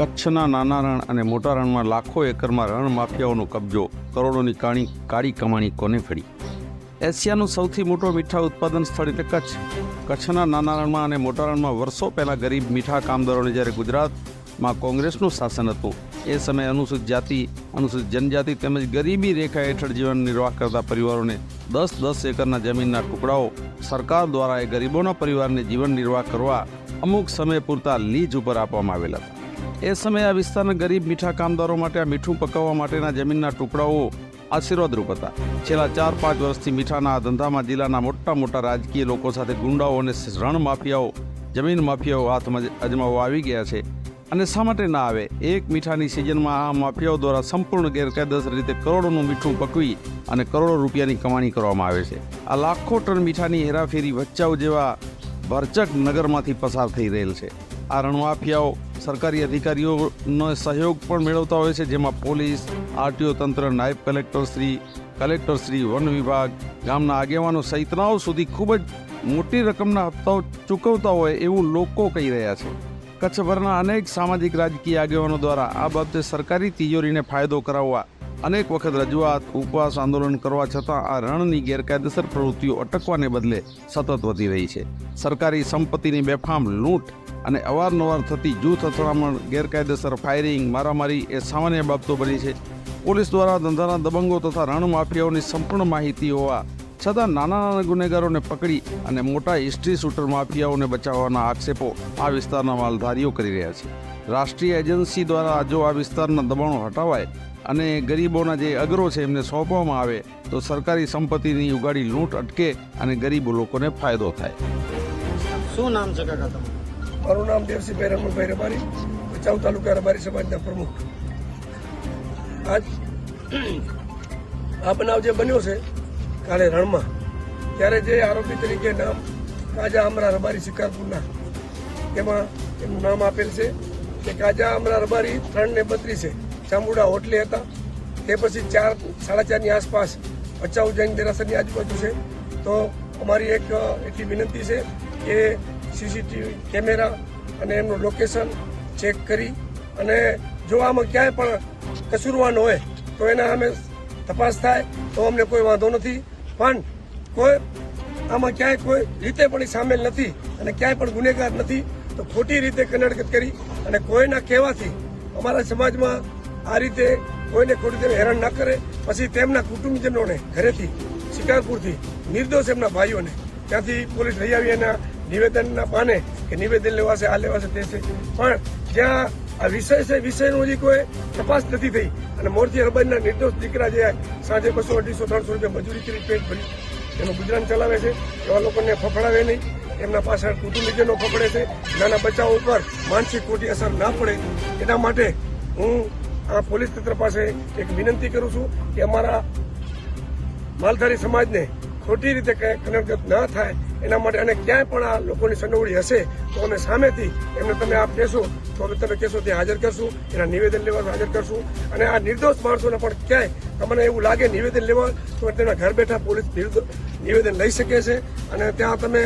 કચ્છના નાના રણ અને મોટા રણમાં લાખો એકરમાં રણ માફિયાઓનો કબજો, કરોડોની કાળી કમાણી કોને ફળી? એશિયાનું સૌથી મોટો મીઠા ઉત્પાદન સ્થળ એટલે કચ્છના નાના રણમાં અને મોટા રણમાં વર્ષો પહેલાં ગરીબ મીઠા કામદારોને જ્યારે ગુજરાતમાં કોંગ્રેસનું શાસન હતું એ સમયે અનુસૂચિત જાતિ, અનુસૂચિત જનજાતિ તેમજ ગરીબી રેખા હેઠળ જીવન નિર્વાહ કરતા પરિવારોને 10-10 એકરના જમીનના ટુકડાઓ સરકાર દ્વારા એ ગરીબોના પરિવારને જીવન નિર્વાહ કરવા અમુક સમય પૂરતા લીઝ ઉપર આપવામાં આવેલા હતા. એ સમયે આ વિસ્તારના ગરીબ મીઠા કામદારો માટે આ મીઠું પકાવવા માટેના જમીનના ટુકડાઓ આશીર્વાદરૂપ હતા. છેલ્લા 4-5 વર્ષથી મીઠાના આ ધંધામાં જિલ્લાના મોટા મોટા રાજકીય લોકો સાથે ગુંડાઓ અને રણ માફિયાઓ, જમીન માફિયાઓ હાથમાં અજમાવવા આવી ગયા છે. અને શા માટે ના આવે? એક મીઠાની સિઝનમાં આ માફિયાઓ દ્વારા સંપૂર્ણ ગેરકાયદેસર રીતે કરોડોનું મીઠું પકવી અને કરોડો રૂપિયાની કમાણી કરવામાં આવે છે. આ લાખો ટન મીઠાની હેરાફેરી ભચાઉ જેવા ભરચક નગરમાંથી પસાર થઈ રહેલ છે. આ રણ માફિયાઓ સરકારી અધિકારીઓનો સહયોગ પણ મેળવતા હોય છે, જેમાં પોલીસ, આરટીઓ તંત્ર, નાયબ કલેક્ટરશ્રી, વન વિભાગ, ગામના આગેવાનો સહિતનાઓ સુધી ખૂબ જ મોટી રકમના હપ્તાઓ ચૂકવતા હોય એવું લોકો કહી રહ્યા છે. કચ્છભરના અનેક સામાજિક રાજકીય આગેવાનો દ્વારા આ બાબતે સરકારી તિજોરીને ફાયદો કરાવવા અનેક વખત રજૂઆત, ઉપવાસ, આંદોલન કરવા છતાં આ રણની ગેરકાયદેસર પ્રવૃત્તિઓ અટકવાને બદલે સતત વધી રહી છે. સરકારી સંપત્તિની બેફામ લૂંટ અને અવારનવાર થતી જૂથ અથડામણ, ગેરકાયદેસર ફાયરિંગ, મારામારી એ સામાન્ય બાબતો બની છે. પોલીસ દ્વારા ધંધાના દબંગો તથા રણ માફિયાઓની સંપૂર્ણ માહિતી હોવા છતાં નાના ગુનેગારોને પકડી અને મોટા હિસ્ટ્રી શૂટર માફિયાઓને બચાવવાના આક્ષેપો આ વિસ્તારના માલધારીઓ કરી રહ્યા છે. રાષ્ટ્રીય એજન્સી દ્વારા જો આ વિસ્તારના દબાણો હટાવાય અને ગરીબોના જે અગરો છે એમને સોંપવામાં આવે તો સરકારી સંપત્તિની ઉગાડી લૂંટ અટકે અને ગરીબ લોકોને ફાયદો થાય. શું નામ છે કાકા તમારું? મારું નામ દેવસિંહભાઈ રમણભાઈ રબારી, ભચાઉ તાલુકા રબારી સમાજના પ્રમુખ. આજ આ બનાવ જે બન્યો છે કાલે રણમાં, ત્યારે જે આરોપી તરીકે નામ કાજા અમરા રબારી શિકારપુરના, એમાં એમનું નામ આપેલ છે કે કાજા અમરા રબારી 3 ને 32 ચામુડા હોટલે હતા. તે પછી 4-4:30 ની આસપાસ ભચાઉ જૈન દેરાસરની આજુબાજુ છે. તો અમારી એક એટલી વિનંતી છે કે સીસીટીવી કેમેરા અને એમનું લોકેશન ચેક કરી અને જો આમાં ક્યાંય પણ કસૂરવાન હોય તો એના અમે તપાસ થાય તો અમને કોઈ વાંધો નથી. પણ કોઈ આમાં ક્યાંય કોઈ રીતે પણ સામેલ નથી અને ક્યાંય પણ ગુનેગાર નથી, તો ખોટી રીતે કનડગત કરી અને કોઈના કહેવાથી અમારા સમાજમાં આ રીતે કોઈને ખોટી રીતે હેરાન ના કરે. પછી તેમના કુટુંબજનોને ઘરેથી શિકારપુરથી નિર્દોષ એમના ભાઈઓને ત્યાંથી પોલીસ લઈ આવી એના નિવેદનના પાને કે નિવેદન લેવાશે, આ લેવાશે, તે છે. પણ જ્યાં આ વિષય છે, વિષયનું હજી કોઈ તપાસ નથી થઈ અને મોરજી રબારીના નિર્દોષ દીકરા જે સાંજે 200-250-300 રૂપિયા મજૂરી કરી પેટ ભરી એનું ગુજરાન ચલાવે છે, એવા લોકોને ફફડાવે નહીં. એમના પાછળ કુટુંબીજનો ફફડે છે. નાના બચ્ચાઓ ઉપર માનસિક ખોટી અસર ના પડે એના માટે હું આ પોલીસ તંત્ર પાસે એક વિનંતી કરું છું કે અમારા માલધારી સમાજને ખોટી રીતે કનડગત ના થાય એના માટે, અને ક્યાંય પણ આ લોકોની સંડોવણી હશે તો અમે સામેથી એમને તમે આપ કહેશો તો અમે તમે કહેશો તે હાજર કરશું, એના નિવેદન લેવા હાજર કરશું. અને આ નિર્દોષ માણસોને પણ ક્યાંય તમને એવું લાગે નિવેદન લેવા તો તેના ઘર બેઠા પોલીસ નિવેદન લઈ શકે છે. અને ત્યાં તમે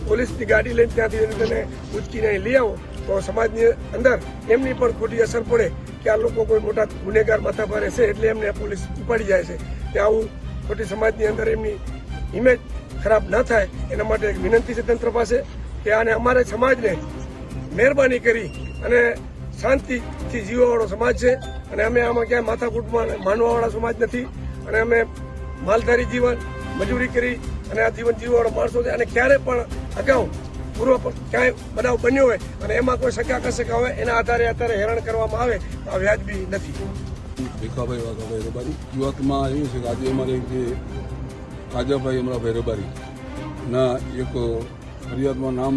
પોલીસની ગાડી લઈને ત્યાંથી તેને ઉચકીને લઈ આવો તો સમાજની અંદર એમની પણ ખોટી અસર પડે કે આ લોકો કોઈ મોટા ગુનેગાર માથા ભારે છે એટલે એમને પોલીસ ઉપાડી જાય છે. કે આવું ખોટી સમાજની અંદર એમની ઇમેજ ખરાબ ના થાય એના માટે એક વિનંતી છે તંત્ર પાસે કે આને અમારે સમાજને મહેરબાની કરી અને શાંતિથી જીવવાવાળો સમાજ છે અને અમે આમાં ક્યાંય માથાકૂટમાં માનવાવાળા સમાજ નથી. અને અમે માલધારી જીવન, મજૂરી કરી અને આ જીવન જીવવાવાળો માણસો છે. અને ક્યારે પણ અગાઉ પૂર્વ ક્યાંય બનાવ બન્યો હોય અને એમાં કોઈ શક્યા કશકા હોય એના આધારે અત્યારે હેરાન કરવામાં આવે તો આ વ્યાજબી નથી. ભીખાભાઈ વાઘાભાઈ રબારી. યુવાતમાં એવું છે કે આજે અમારે જે કાજાભાઈ અમરાભાઈ રબારી ના એક ફરિયાદમાં નામ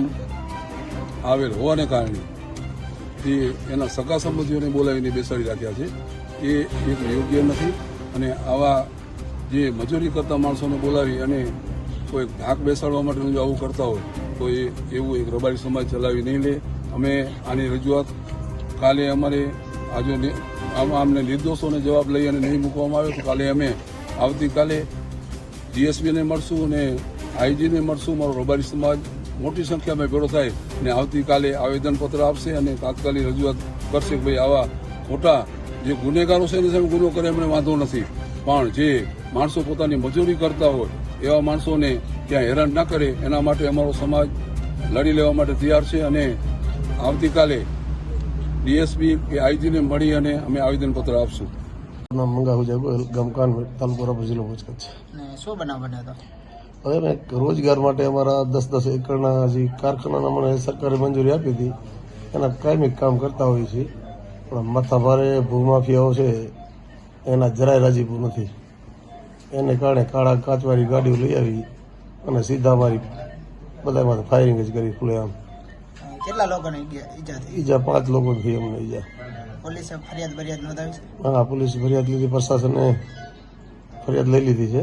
આવેલ હોવાને કારણે તે એના સગા સંબંધીઓને બોલાવીને બેસાડી રાખ્યા છે. એ એક યોગ્ય નથી. અને આવા જે મજૂરી કરતા માણસોને બોલાવી અને કોઈ ધાક બેસાડવા માટેનું જો આવું કરતા હોય તો એવું એક રબારી સમાજ ચલાવી નહીં લે. અમે આની રજૂઆત કાલે અમારે આજે અમને નિર્દોષોને જવાબ લઈ અને નહીં મૂકવામાં આવે તો કાલે અમે આવતીકાલે જીએસબીને મળશું અને આઈજીને મળશું. મારો રબારી સમાજ મોટી સંખ્યામાં ભેળો થાય અને આવતીકાલે આવેદનપત્ર આપશે અને તાત્કાલિક રજૂઆત કરશે કે ભાઈ આવા ખોટા જે ગુનેગારો છે એની સામે ગુનો કરે એમને વાંધો નથી, પણ જે માણસો પોતાની મજૂરી કરતા હોય એવા માણસોને ત્યાં હેરાન ના કરે એના માટે અમારો સમાજ લડી લેવા માટે તૈયાર છે અને આવતીકાલે ડીએસપી કે આઈજીને મળી અને અમે આવેદનપત્ર આપશું. નામ મંગાવું છે ગમકાન તાલુકો રાપર જિલ્લો ભુજ છે. ને શું બનાવ બન્યો હતો? હવે મેં રોજગાર માટે અમારા 10-10 એકરના હજી કારખાનાના મને સરકારે મંજૂરી આપી હતી, એના કાયમી કામ કરતા હોઈએ છીએ, પણ માથાભારે ભૂમાફિયાઓ છે એના જરાય રાજીપુર નથી. એને કારણે કાળા કાચવાળી ગાડીઓ લઈ આવી અને સીધા અમારી બધામાં ફાયરિંગ જ કરી ખુલ્લેઆમ. કેટલા લોકોને ઈજા થઈ? ઈજા 5 લોકો થઈ અમને ઈજા. પોલીસે ફરિયાદ નોંધાવી છે? હા, પોલીસ ફરિયાદ લીધી, પ્રશાસને ફરિયાદ લઈ લીધી છે.